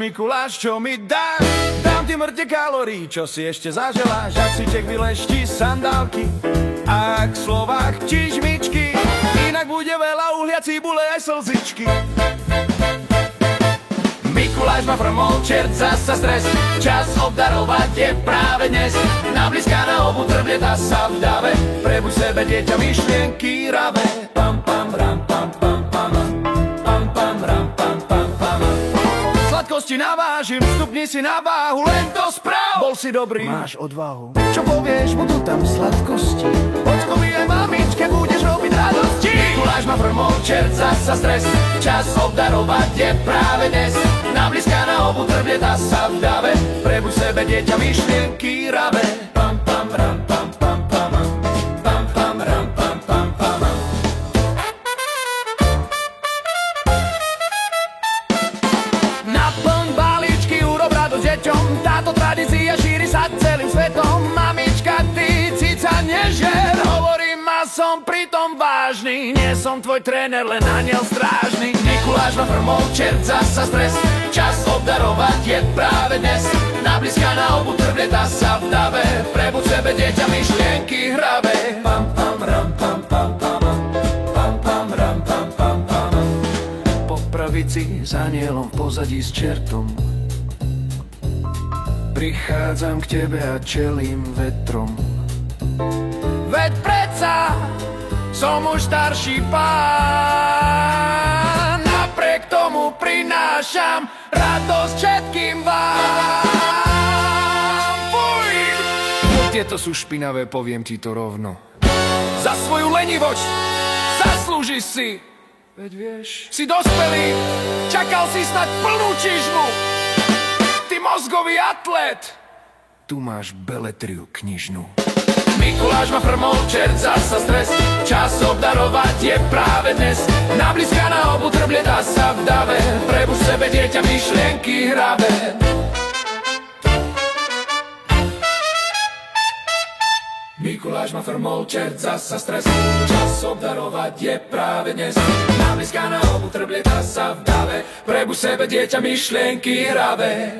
Mikuláš, čo mi dáš? Dám ti mŕte kalórií, čo si ešte zaželáš. Ak si tek vyleští sandálky, ak v slovách čižmičky, inak bude veľa uhlia, cibule aj slzičky. Mikuláš ma frmol, čert zasa stres, čas obdarovať je práve dnes. Nablízka na obu trblieta sa v dave, prebuď sebe dieťa myšlienky ravé. Pam pam ram pam pam pam pam pam ram pam pam pam. Sladkosti navážim, stupni si na váhu, len to správ. Bol si dobrý, máš odvahu. Čo povieš, budú tam sladkosti. Ockovi aj mamičke budeš robiť radosti. Mikuláš ma frmol, čert zasa stres, čas obdarovať je práve dnes. Nablízka na obu trblieta sa v dave, prebuď sebe dieťa myšlienky ravé. Pam pam ram pam pam pam pam pam ram pam pam pam. Naplň balíčky, urob radosť deťom, táto tradícia šíri sa celým svetom. Mamička, ty cica nežer, hovorím a som pritom vážny. Nie som tvoj tréner, len aniel strážny. Mikuláš ma frmol, čert zasa stres, čas obdarovať je práve dnes. Nablízka na obu trblieta sa v dave, prebuď sebe dieťa myšlienky hravé. Pam pam ram pam pam pam pam pam ram pam pam pam. Po pravici s anielom, v pozadí s čertom, prichádzam k tebe a čelím vetrom. Veď predsa som už starší pán, napriek tomu prinášam radosť všetkým vám. Fuj! Tieto sú špinavé, poviem ti to rovno. Za svoju lenivosť zaslúžiš si. Veď vieš, si dospelý, čakal si snad plnú čižmu. Ty mozgový atlet, tu máš beletriu knižnú. Mikuláš ma frmol, čert zasa stres, čas obdarovať je práve dnes. Nablízka na obu trblieta sa v dave, prebuď sebe dieťa myšlienky hravé. Mikuláš ma frmol, čert zasa stres, čas obdarovať je práve dnes. Nablízka na obu trblieta sa v dave, prebuď sebe dieťa myšlienky hravé.